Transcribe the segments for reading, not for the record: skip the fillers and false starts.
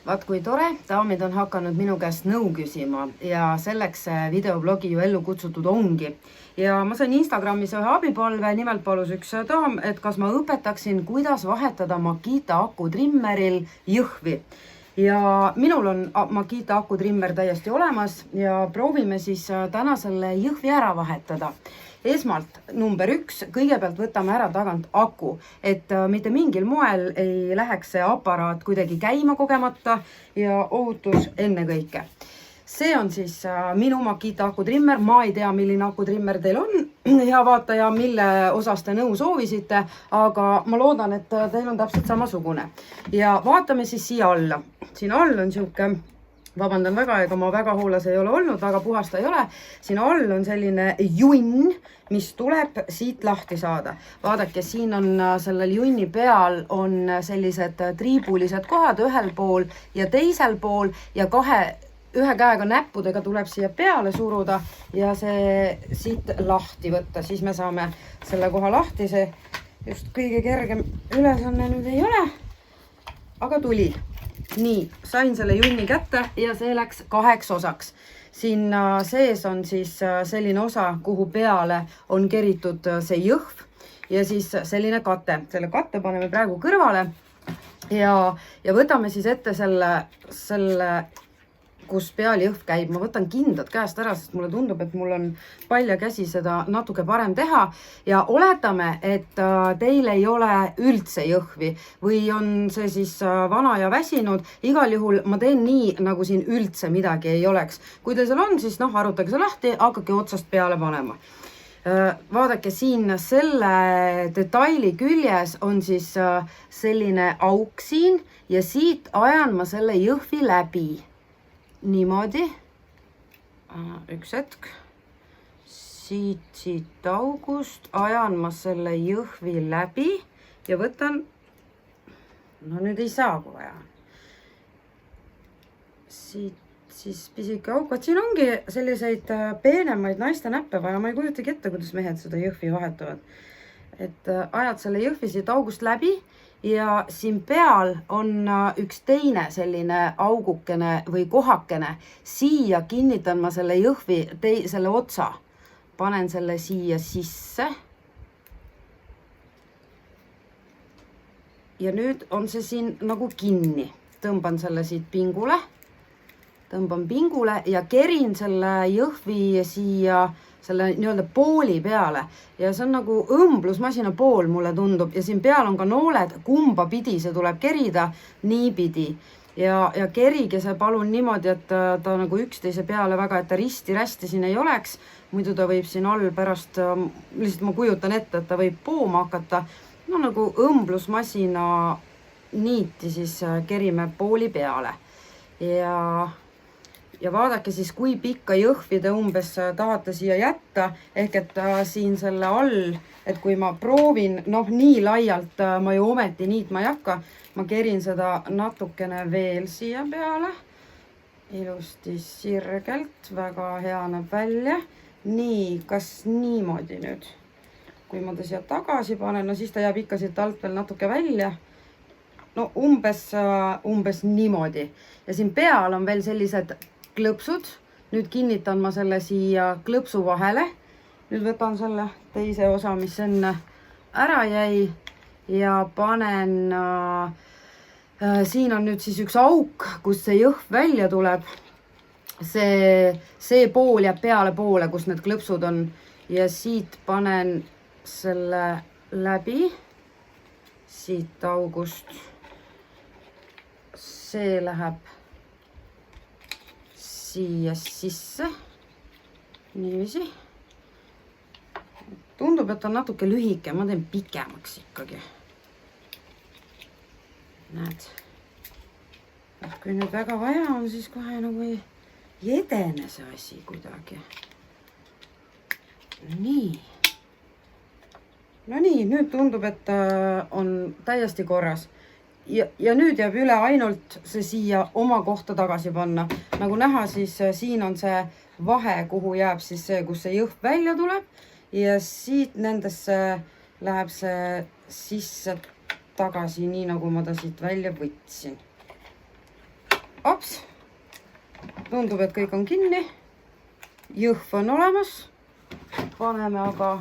Vaat kui tore, daamid on hakanud minu käest nõu küsima ja selleks see videoblogi ju ellu kutsutud ongi. Ja ma sain Instagramis ühe abipalve, nimelt palus üks daam, et kas ma õpetaksin, kuidas vahetada Makita akutrimmeril jõhvi. Ja minul on Makita akutrimmer täiesti olemas ja proovime siis täna selle jõhvi ära vahetada. Esmalt number 1, kõigepealt võtame ära tagant aku, et mitte mingil moel ei läheks see aparaat kuidagi käima kogemata ja ohutus enne kõike. See on siis minu Makita akutrimmer, ma ei tea, milline akutrimmer teil on, hea vaataja, mille osas te nõu soovisite, aga ma loodan, et teil on täpselt samasugune. Ja vaatame siis siia alla. Siin all on siuke, vabandan väga, ega ma väga hoolas ei ole olnud, väga puhasta ei ole. Siin all on selline junn, mis tuleb siit lahti saada. Vaadake, siin on sellel junni peal on sellised triibulised kohad ühel pool ja teisel pool ja ühe käega näppudega tuleb siia peale suruda ja see siit lahti võtta. Siis me saame selle koha lahti. See just kõige kergem ülesanne nüüd ei ole, aga tuli. Nii, sain selle junni kätte ja see läks 2 osaks. Siin sees on siis selline osa, kuhu peale on keritud see jõhv ja siis selline kate. Selle katte paneme praegu kõrvale ja võtame siis ette selle, kus peal jõhv käib. Ma võtan kindad käest ära, sest mulle tundub, et mul on palja käsi seda natuke parem teha. Ja oletame, et teil ei ole üldse jõhvi või on see siis vana ja väsinud. Igal juhul ma teen nii, nagu siin üldse midagi ei oleks. Kui teil seal on, siis arutage see lahti, hakake otsast peale panema. Vaadake, siin selle detaili küljes on siis selline auk siin ja siit ajan ma selle jõhvi läbi. Niimoodi, üks hetk, siit august ajan ma selle jõhvi läbi ja võtan, nüüd ei saa, kui vaja. Siit siis pisike auk, siin ongi selliseid peenemaid naiste näppe vaja, ma ei kujutagi ette, kuidas mehed seda jõhvi vahetavad. Et ajad selle jõhvi siit august läbi ja siin peal on üks teine selline augukene või kohakene. Siia kinnitan ma selle jõhvi, selle otsa. Panen selle siia sisse. Ja nüüd on see siin nagu kinni. Tõmban selle siit pingule. Tõmban pingule ja kerin selle jõhvi siia selle nii-öelda pooli peale ja see on nagu õmblusmasina pool, mulle tundub, ja siin peal on ka nooled, kumba pidi see tuleb kerida, nii pidi ja kerige see palun niimoodi, et ta nagu üksteise peale väga, et ta risti-rästi siin ei oleks, muidu ta võib siin all pärast, lihtsalt ma kujutan ette, et ta võib pooma hakata, nagu õmblusmasina niiti siis kerime pooli peale ja vaadake siis, kui pikka jõhvi te umbes tahate siia jätta, ehk et siin selle all, et kui ma proovin, nii laialt ma ju ometi niitma ei hakka, ma kerin seda natukene veel siia peale, ilusti sirgelt, väga hea näeb välja, nii, kas niimoodi nüüd, kui ma ta siia tagasi panen, siis ta jääb ikka siit alt veel natuke välja, umbes niimoodi ja siin peal on veel sellised klõpsud, nüüd kinnitan ma selle siia klõpsu vahele, nüüd võtan selle teise osa, mis enne ära jäi ja panen, siin on nüüd siis üks auk, kus see jõhv välja tuleb, see pool jääb peale poole, kus need klõpsud on ja siit panen selle läbi, siit august, see läheb siia sisse, niiviisi. Tundub, et on natuke lühike, ma teen pikemaks ikkagi. Näed. Kui nüüd väga vaja on, siis kohe nagu ei edene see asi kuidagi. Nii. No nii, nüüd tundub, et on täiesti korras. Ja nüüd jääb üle ainult see siia oma kohta tagasi panna. Nagu näha, siis siin on see vahe, kuhu jääb siis see, kus see jõhv välja tuleb. Ja siit nendesse läheb see sisse tagasi, nii nagu ma ta siit välja võtsin. Ops, tundub, et kõik on kinni. Jõhv on olemas. Paneme aga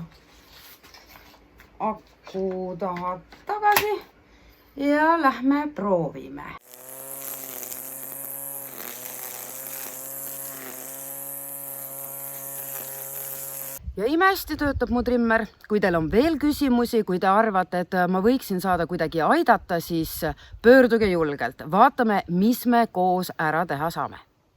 aku taha tagasi ja lähme proovime. Ja imehästi töötab mu trimmer. Kui teil on veel küsimusi, kui te arvate, et ma võiksin saada kuidagi aidata, siis pöörduge julgelt. Vaatame, mis me koos ära teha saame.